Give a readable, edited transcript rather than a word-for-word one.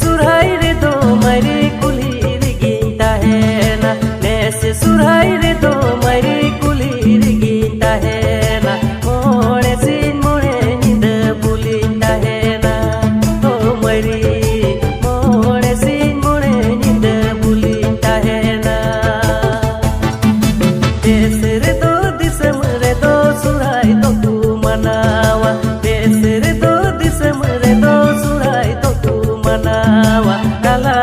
सुरहाई रे दो मरे कुली गिनता है ना, नेसे सुरहाई रे दो मरे कुली गिनता है ना, मोड़े सिन मोड़े निंद बुलिंता है ना, तो मरी मोड़े सिन मोड़े निंद बुलिंता है ना। देश रे दो दिसम रे दो सुरहाई तो तू मनावा, देश रे दो दिसम रे दो सुरहाई तो तू मनावा, काला